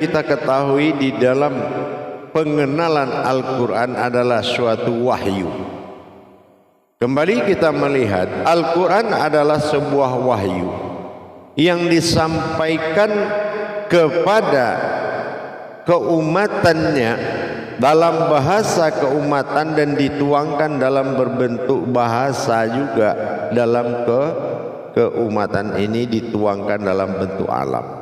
kita ketahui di dalam pengenalan Al-Quran adalah suatu wahyu. Kembali kita melihat Al-Quran adalah sebuah wahyu yang disampaikan kepada keumatannya dalam bahasa keumatan dan dituangkan dalam berbentuk bahasa juga dalam keumatan ini, dituangkan dalam bentuk alam.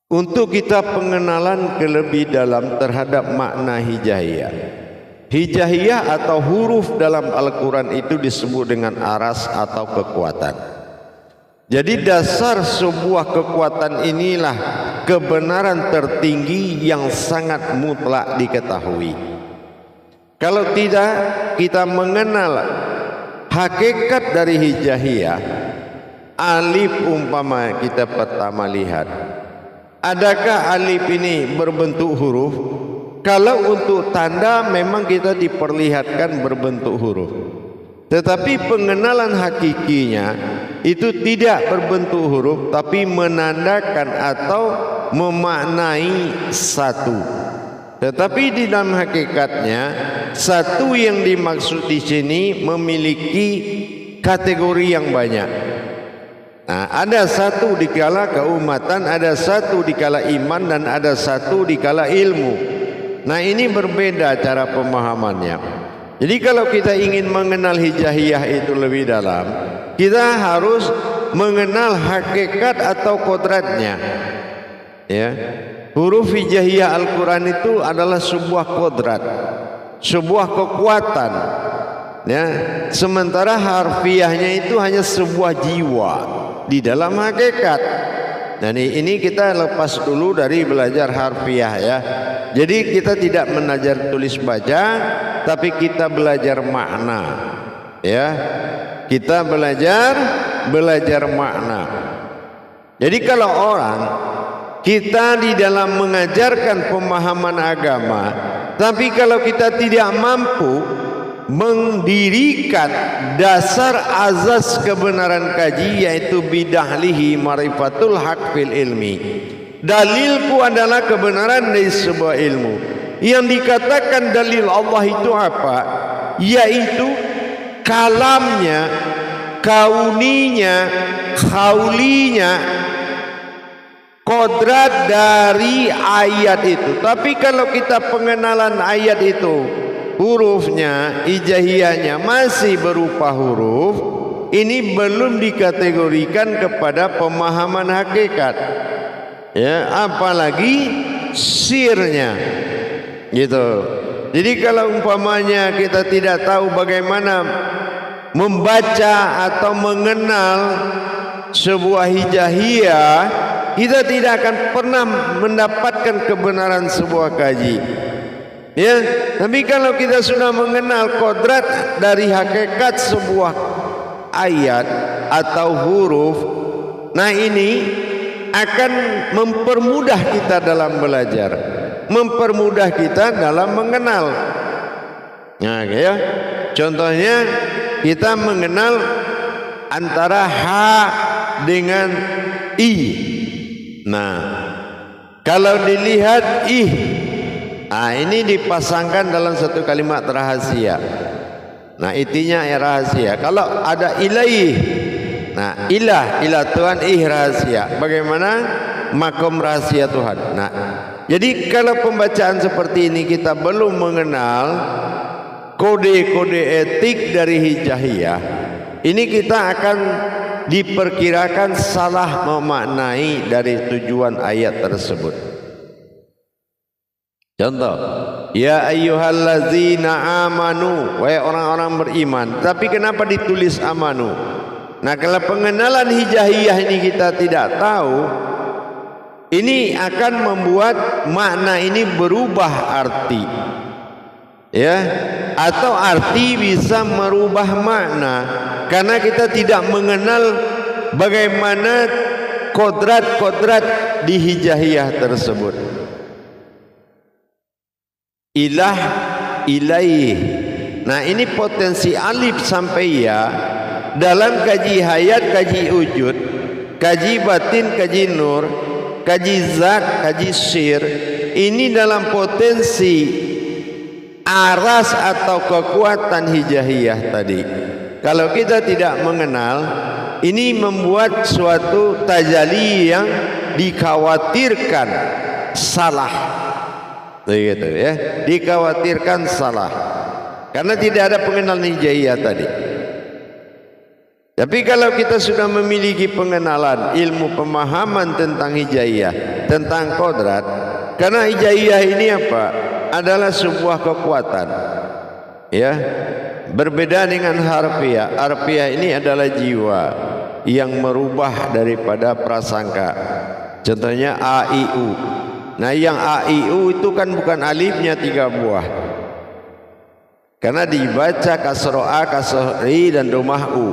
Untuk kita pengenalan lebih dalam terhadap makna hijaiyah. Hijaiyah atau huruf dalam Al-Quran itu disebut dengan aras atau kekuatan. Jadi dasar sebuah kekuatan inilah kebenaran tertinggi yang sangat mutlak diketahui. Kalau tidak kita mengenal hakikat dari hijaiyah, alif umpama kita pertama lihat, adakah alif ini berbentuk huruf? Kalau untuk tanda memang kita diperlihatkan berbentuk huruf. Tetapi pengenalan hakikinya itu tidak berbentuk huruf, tapi menandakan atau memaknai satu. Tetapi di dalam hakikatnya satu yang dimaksud di sini memiliki kategori yang banyak. Nah, ada satu dikala keumatan, ada satu dikala iman, dan ada satu dikala ilmu. Nah, ini berbeda cara pemahamannya. Jadi kalau kita ingin mengenal hijaiyah itu lebih dalam, kita harus mengenal hakikat atau kodratnya. Ya, huruf hijaiyah Al-Quran itu adalah sebuah kodrat, sebuah kekuatan. Ya, sementara harfiahnya itu hanya sebuah jiwa di dalam hakikat. Dan ini kita lepas dulu dari belajar harfiah ya. Jadi kita tidak belajar tulis baca, tapi kita belajar makna. Ya, kita belajar makna. Jadi kalau orang kita di dalam mengajarkan pemahaman agama, tapi kalau kita tidak mampu mendirikan dasar azas kebenaran kaji, yaitu bidahlihi marifatul haq fil ilmi. Dalilku adalah kebenaran dari sebuah ilmu. Yang dikatakan dalil Allah itu apa? Yaitu kalamnya, kauninya, khaulinya, kodrat dari ayat itu. Tapi kalau kita pengenalan ayat itu, hurufnya, hijaiyahnya masih berupa huruf, ini belum dikategorikan kepada pemahaman hakikat. Ya, apalagi sirnya, gitu. Jadi kalau umpamanya kita tidak tahu bagaimana membaca atau mengenal sebuah hijaiyah, kita tidak akan pernah mendapatkan kebenaran sebuah kaji. Ya, tapi kalau kita sudah mengenal kodrat dari hakikat sebuah ayat atau huruf, nah ini akan mempermudah kita dalam belajar, mempermudah kita dalam mengenal. Nah, ya, contohnya kita mengenal antara ha dengan i. Nah, kalau dilihat ih, nah ini dipasangkan dalam satu kalimat rahasia. Nah, intinya rahasia. Kalau ada ilaih, nah ilah Tuhan, rahasia. Bagaimana makom rahasia Tuhan. Nah, jadi kalau pembacaan seperti ini kita belum mengenal kode-kode etik dari hijaiyah, ini kita akan diperkirakan salah memaknai dari tujuan ayat tersebut. Contoh, ya ayyuhallazina amanu, wahai orang-orang beriman. Tapi kenapa ditulis amanu? Nah, kalau pengenalan hijaiyah ini kita tidak tahu, ini akan membuat makna ini berubah arti. Ya, atau arti bisa merubah makna karena kita tidak mengenal bagaimana kodrat-kodrat di hijaiyah tersebut. Ilah, ilaih. Nah, ini potensi alif sampai ya dalam kaji hayat, kaji wujud, kaji batin, kaji nur, kaji zat, kaji sir, ini dalam potensi aras atau kekuatan hijaiyah tadi. Kalau kita tidak mengenal, ini membuat suatu tajali yang dikhawatirkan salah, begitu ya, dikhawatirkan salah karena tidak ada pengenalan hijaiyah tadi. Tapi kalau kita sudah memiliki pengenalan, ilmu pemahaman tentang hijaiyah, tentang kodrat, karena hijaiyah ini apa? Adalah sebuah kekuatan, ya. Berbeda dengan harfiah. Harfiah ini adalah jiwa yang merubah daripada prasangka. Contohnya a, i, u. Nah, yang a, i, u itu kan bukan alifnya 3 buah. Karena dibaca kasroh a, kasroh i, dan domah u.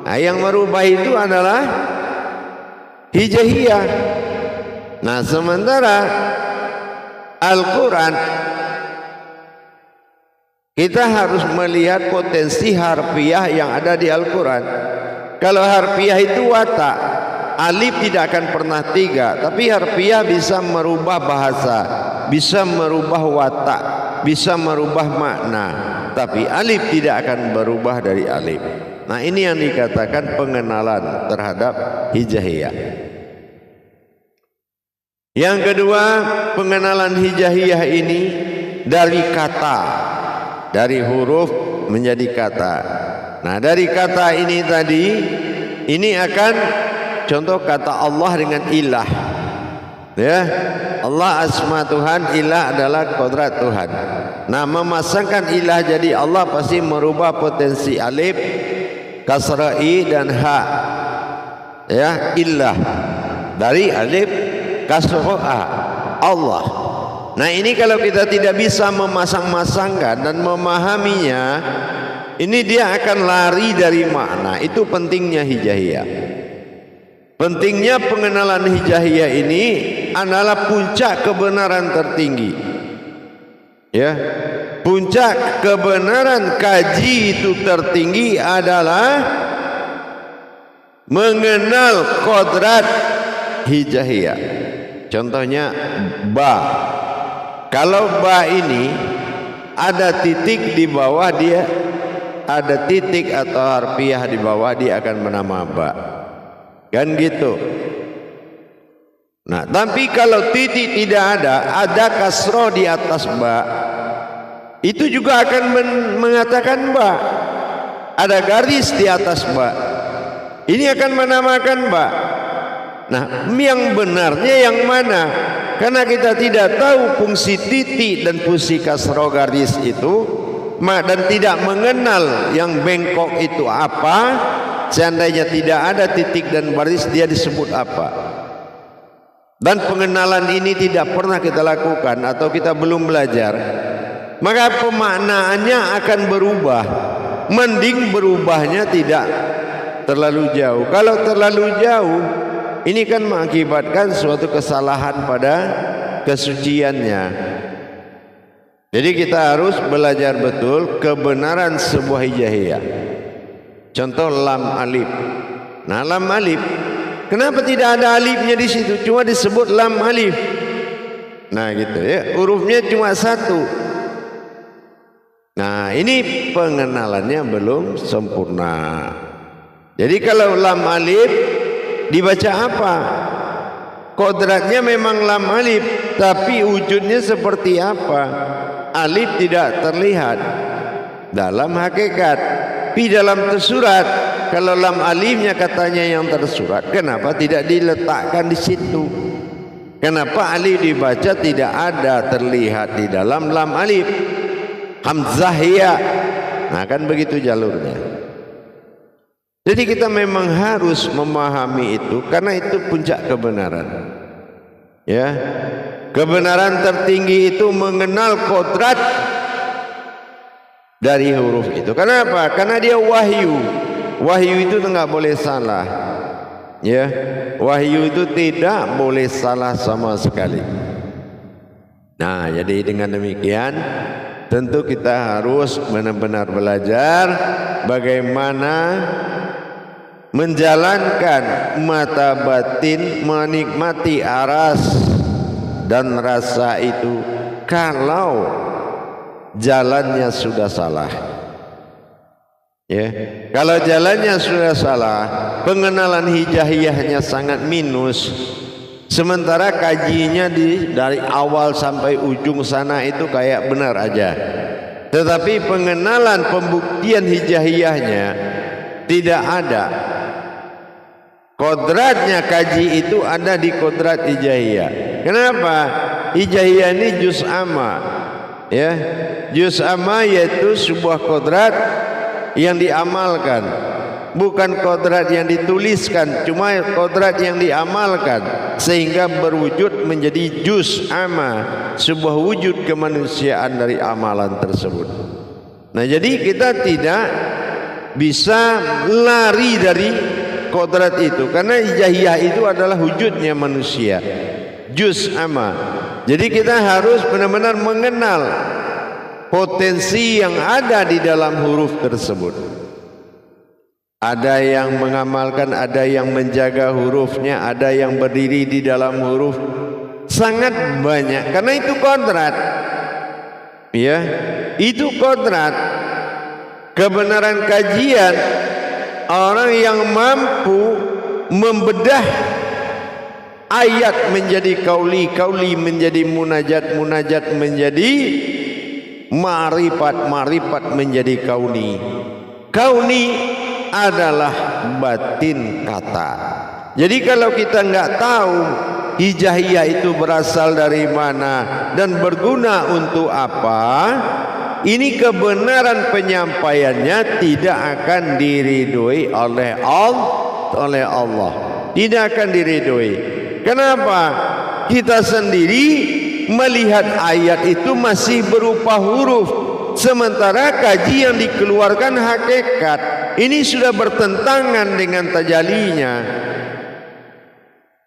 Nah, yang merubah itu adalah hijaiyah. Nah, sementara Al-Quran, kita harus melihat potensi harfiah yang ada di Al-Quran. Kalau harfiah itu watak, alif tidak akan pernah 3, tapi harfiah bisa merubah bahasa, bisa merubah watak, bisa merubah makna, tapi alif tidak akan berubah dari alif. Nah, ini yang dikatakan pengenalan terhadap hijaiyah. Yang kedua, pengenalan hijaiyah ini dari kata, dari huruf menjadi kata. Nah, dari kata ini tadi, ini akan contoh kata Allah dengan ilah, ya. Allah asma Tuhan, ilah adalah kodrat Tuhan. Nah, memasangkan ilah jadi Allah pasti merubah potensi alif, kasrah i, dan ha, ya, ilah dari alif kasrah a, Allah. Nah, ini kalau kita tidak bisa memasang-masangkan dan memahaminya, ini dia akan lari dari makna. Itu pentingnya hijaiyah. Pentingnya pengenalan hijaiyah ini adalah puncak kebenaran tertinggi, ya. Puncak kebenaran kaji itu tertinggi adalah mengenal kodrat hijaiyah. Contohnya ba. Kalau ba ini ada titik di bawah, dia ada titik atau harfiah di bawah, dia akan menama ba, kan gitu. Nah, tapi kalau titik tidak ada kasroh di atas ba, itu juga akan mengatakan ba. Ada garis di atas ba, ini akan menamakan ba. Nah, yang benarnya yang mana? Karena kita tidak tahu fungsi titik dan fungsi kasroh garis itu, dan tidak mengenal yang bengkok itu apa. Seandainya tidak ada titik dan baris, dia disebut apa? Dan pengenalan ini tidak pernah kita lakukan atau kita belum belajar, maka pemaknaannya akan berubah. Mending berubahnya tidak terlalu jauh. Kalau terlalu jauh, ini kan mengakibatkan suatu kesalahan pada kesuciannya. Jadi kita harus belajar betul kebenaran sebuah hijaiyah. Contoh lam alif. Nah, lam alif, kenapa tidak ada alifnya di situ? Cuma disebut lam alif. Nah, gitu ya. Hurufnya cuma 1. Nah, ini pengenalannya belum sempurna. Jadi kalau lam alif dibaca apa? Kodratnya memang lam alif, tapi wujudnya seperti apa? Alif tidak terlihat dalam hakikat, tapi dalam tersurat. Kalau lam alifnya katanya yang tersurat, kenapa tidak diletakkan di situ? Kenapa alif dibaca tidak ada terlihat di dalam lam alif? Hamzah ya. Nah, kan begitu jalurnya. Jadi kita memang harus memahami itu, karena itu puncak kebenaran. Ya, kebenaran tertinggi itu mengenal kodrat dari huruf itu. Kenapa? Karena dia wahyu. Wahyu itu enggak boleh salah. Ya, wahyu itu tidak boleh salah sama sekali. Nah, jadi dengan demikian tentu kita harus benar-benar belajar bagaimana menjalankan mata batin, menikmati aras dan rasa itu kalau jalannya sudah salah. Ya, kalau jalannya sudah salah, pengenalan hijaiyahnya sangat minus. Sementara kajinya dari awal sampai ujung sana itu kayak benar aja. Tetapi pengenalan pembuktian hijaiyahnya tidak ada. Kodratnya kaji itu ada di kodrat hijaiyah. Kenapa? Hijaiyah ini juz amma. Ya, juz amma yaitu sebuah kodrat yang diamalkan, bukan kodrat yang dituliskan, cuma kodrat yang diamalkan sehingga berwujud menjadi juz amma, sebuah wujud kemanusiaan dari amalan tersebut. Nah, jadi kita tidak bisa lari dari kodrat itu karena hijaiyah itu adalah wujudnya manusia, juz amma. Jadi kita harus benar-benar mengenal potensi yang ada di dalam huruf tersebut. Ada yang mengamalkan, ada yang menjaga hurufnya, ada yang berdiri di dalam huruf. Sangat banyak karena itu kodrat. Ya, itu kodrat. Kebenaran kajian orang yang mampu membedah ayat menjadi kauli, kauli menjadi munajat, munajat menjadi ma'rifat, ma'rifat menjadi kauni. Kauni adalah batin kata. Jadi kalau kita nggak tahu hijaiyah itu berasal dari mana dan berguna untuk apa, ini kebenaran penyampaiannya tidak akan diridhoi oleh Allah. Tidak akan diridhoi. Kenapa? Kita sendiri melihat ayat itu masih berupa huruf, sementara kaji yang dikeluarkan hakikat. Ini sudah bertentangan dengan tajalinya.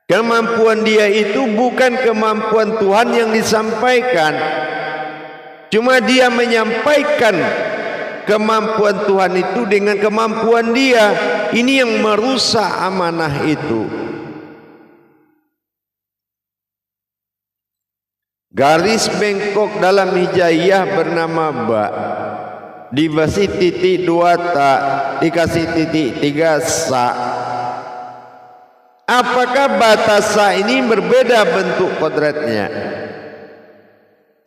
Kemampuan dia itu bukan kemampuan Tuhan yang disampaikan, cuma dia menyampaikan kemampuan Tuhan itu dengan kemampuan dia. Ini yang merusak amanah itu. Garis bengkok dalam hijaiyah bernama ba. Dikasih titik 2 ta, dikasih titik 3 sa. Apakah batas sa ini berbeda bentuk kodratnya?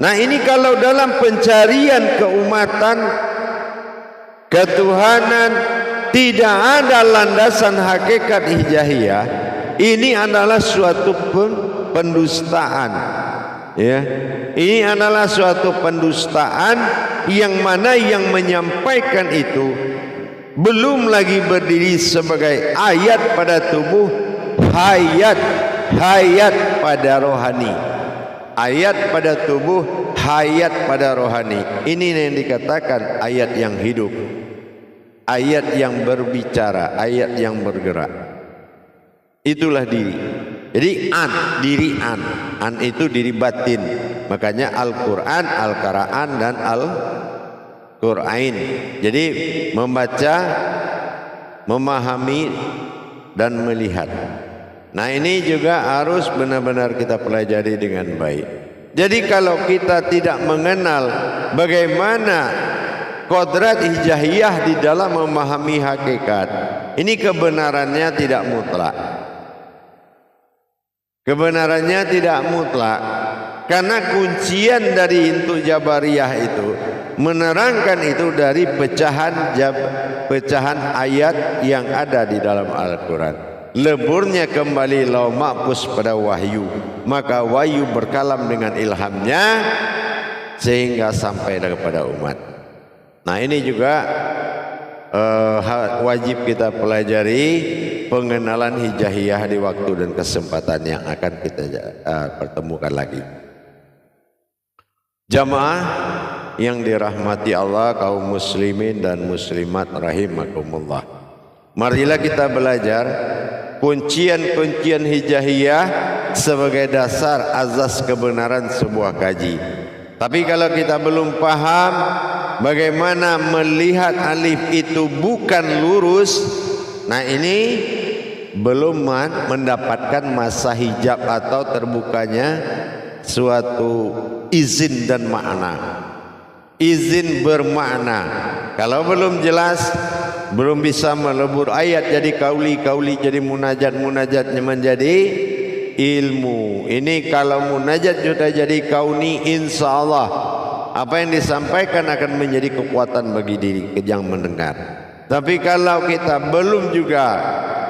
Nah, ini kalau dalam pencarian keumatan, ketuhanan, tidak ada landasan hakikat hijaiyah, ini adalah suatu pendustaan. Ya, ini adalah suatu pendustaan yang mana yang menyampaikan itu belum lagi berdiri sebagai ayat pada tubuh, hayat pada rohani. Ayat pada tubuh, hayat pada rohani. Ini yang dikatakan ayat yang hidup, ayat yang berbicara, ayat yang bergerak. Itulah diri. Jadi diri an itu diri batin. Makanya Al-Quran, Al-Qara'an dan Al-Qur'ain. Jadi membaca, memahami dan melihat. Nah, ini juga harus benar-benar kita pelajari dengan baik. Jadi kalau kita tidak mengenal bagaimana kodrat hijaiyah di dalam memahami hakikat, ini kebenarannya tidak mutlak. Kebenarannya tidak mutlak karena kuncian dari Hintu Jabariyah itu menerangkan itu dari pecahan ayat yang ada di dalam Al-Quran. Leburnya kembali lau mahfuz pada wahyu, maka wahyu berkalam dengan ilhamnya sehingga sampai kepada umat. Nah, ini juga wajib kita pelajari pengenalan hijaiyah di waktu dan kesempatan yang akan kita pertemukan lagi. Jamaah yang dirahmati Allah, kaum muslimin dan muslimat rahimakumullah. Marilah kita belajar kuncian-kuncian hijaiyah sebagai dasar azas kebenaran sebuah kaji. Tapi kalau kita belum paham bagaimana melihat alif itu bukan lurus, Nah ini belum mendapatkan masa hijab atau terbukanya suatu izin dan makna. Izin bermakna. Kalau belum jelas, belum bisa melebur ayat jadi kauli, kauli jadi munajat, munajatnya menjadi ilmu. Ini kalau munajat sudah jadi kauni, insya Allah apa yang disampaikan akan menjadi kekuatan bagi diri yang mendengar. Tapi kalau kita belum juga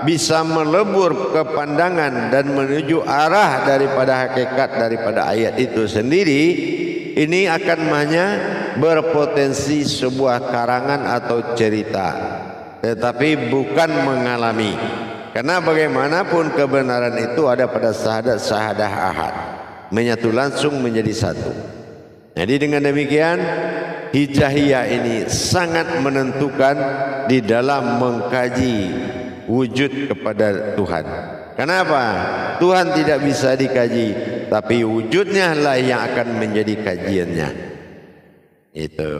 bisa melebur ke pandangan dan menuju arah daripada hakikat daripada ayat itu sendiri, ini akan hanya berpotensi sebuah karangan atau cerita, tetapi bukan mengalami. Karena bagaimanapun kebenaran itu ada pada syahadah ahad, menyatu langsung menjadi satu. Jadi dengan demikian hijaiyah ini sangat menentukan di dalam mengkaji wujud kepada Tuhan. Kenapa? Tuhan tidak bisa dikaji, tapi wujudnya lah yang akan menjadi kajiannya. Itu.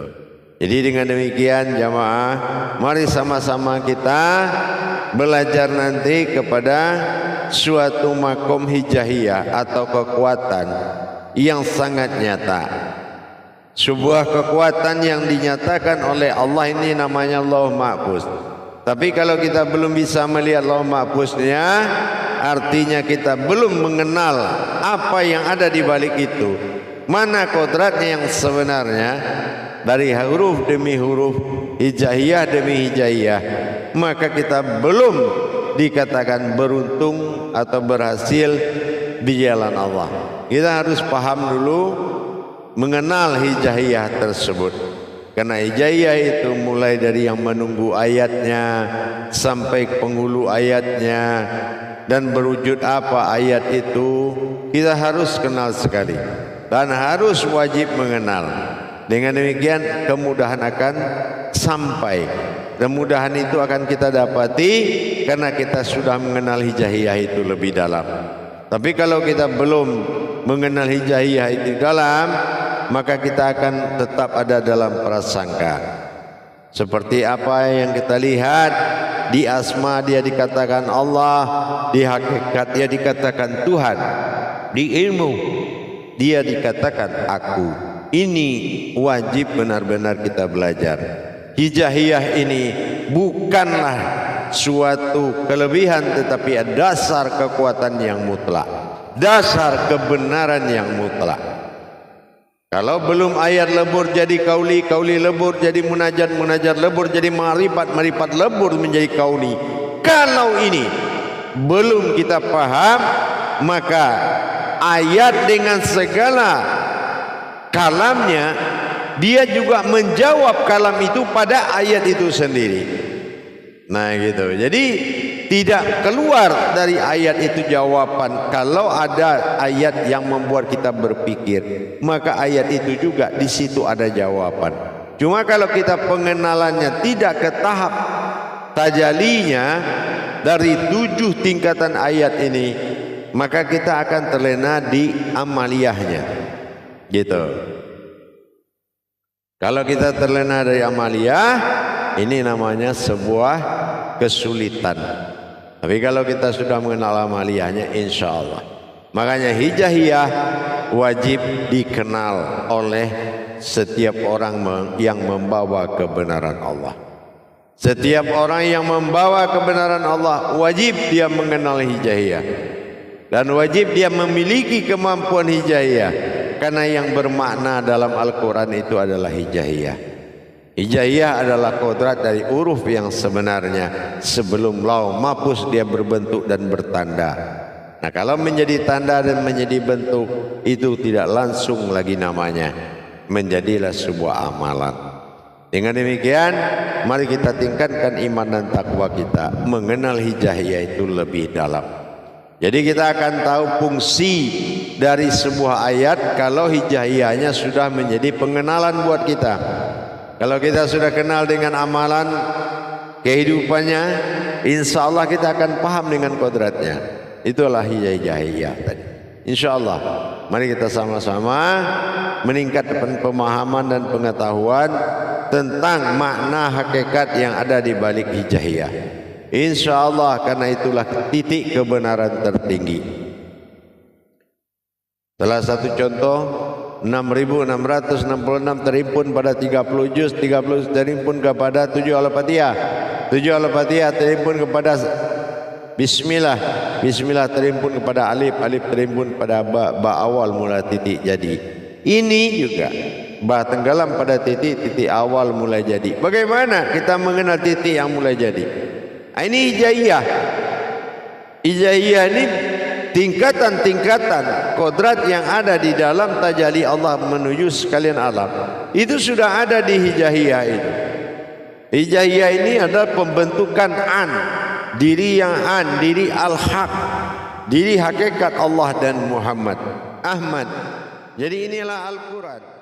Jadi dengan demikian jamaah, mari sama-sama kita belajar nanti kepada suatu makom hijaiyah atau kekuatan yang sangat nyata. Sebuah kekuatan yang dinyatakan oleh Allah ini namanya Lauh Mahfuz. Tapi kalau kita belum bisa melihat Lauh Mahfuznya, artinya kita belum mengenal apa yang ada di balik itu. Mana kodratnya yang sebenarnya dari huruf demi huruf, hijaiyah demi hijaiyah, maka kita belum dikatakan beruntung atau berhasil di jalan Allah. Kita harus paham dulu, mengenal hijaiyah tersebut. Karena hijaiyah itu mulai dari yang menunggu ayatnya sampai penghulu ayatnya dan berwujud apa ayat itu, kita harus kenal sekali dan harus wajib mengenal. Dengan demikian kemudahan akan sampai. Kemudahan itu akan kita dapati karena kita sudah mengenal hijaiyah itu lebih dalam. Tapi kalau kita belum mengenal hijaiyah itu dalam, maka kita akan tetap ada dalam prasangka. Seperti apa yang kita lihat, di asma dia dikatakan Allah, di hakikat dia dikatakan Tuhan, di ilmu dia dikatakan aku. Ini wajib benar-benar kita belajar. Hijaiyah ini bukanlah suatu kelebihan, tetapi dasar kekuatan yang mutlak, dasar kebenaran yang mutlak. Kalau belum ayat lebur jadi kauli, kauli lebur jadi munajat, munajat lebur jadi marifat, marifat lebur menjadi kauli. Kalau ini belum kita paham, maka ayat dengan segala kalamnya dia juga menjawab kalam itu pada ayat itu sendiri. Nah gitu. Jadi tidak keluar dari ayat itu jawaban. Kalau ada ayat yang membuat kita berpikir, maka ayat itu juga di situ ada jawaban. Cuma kalau kita pengenalannya tidak ke tahap tajalinya dari 7 tingkatan ayat ini, maka kita akan terlena di amaliyahnya. Gitu. Kalau kita terlena dari amaliyah, ini namanya sebuah kesulitan. Tapi kalau kita sudah mengenal amaliyahnya, insya Allah. Makanya hijaiyah wajib dikenal oleh setiap orang yang membawa kebenaran Allah. Setiap orang yang membawa kebenaran Allah wajib dia mengenal hijaiyah, dan wajib dia memiliki kemampuan hijaiyah. Karena yang bermakna dalam Al-Quran itu adalah hijaiyah. Hijaiyah adalah kodrat dari huruf yang sebenarnya. Sebelum Lauh Mahfuz dia berbentuk dan bertanda. Nah kalau menjadi tanda dan menjadi bentuk, itu tidak langsung lagi namanya, menjadilah sebuah amalan. Dengan demikian, mari kita tingkatkan iman dan takwa kita, mengenal hijaiyah itu lebih dalam. Jadi kita akan tahu fungsi dari sebuah ayat kalau hijaiyahnya sudah menjadi pengenalan buat kita. Kalau kita sudah kenal dengan amalan kehidupannya, insya Allah kita akan paham dengan kodratnya. Itulah hijaiyah tadi. Insya Allah, mari kita sama-sama meningkatkan pemahaman dan pengetahuan tentang makna hakikat yang ada di balik hijaiyah. Insyaallah, karena itulah titik kebenaran tertinggi. Salah satu contoh, 6.666 terimpun pada 30 juz, 30 terimpun kepada 7 Al-Fatihah, 7 Al-Fatihah terimpun kepada Bismillah, Bismillah terimpun kepada alif, alif terimpun kepada ba awal mula titik jadi. Ini juga ba tenggelam pada titik, titik awal mulai jadi. Bagaimana kita mengenal titik yang mulai jadi? Ini hijaiyah. Hijaiyah ini tingkatan-tingkatan kodrat yang ada di dalam tajalli Allah menuju sekalian alam. Itu sudah ada di hijaiyah itu. Hijaiyah ini adalah pembentukan an, diri yang an, diri al-haq, diri hakikat Allah dan Muhammad Ahmad. Jadi inilah Al-Quran.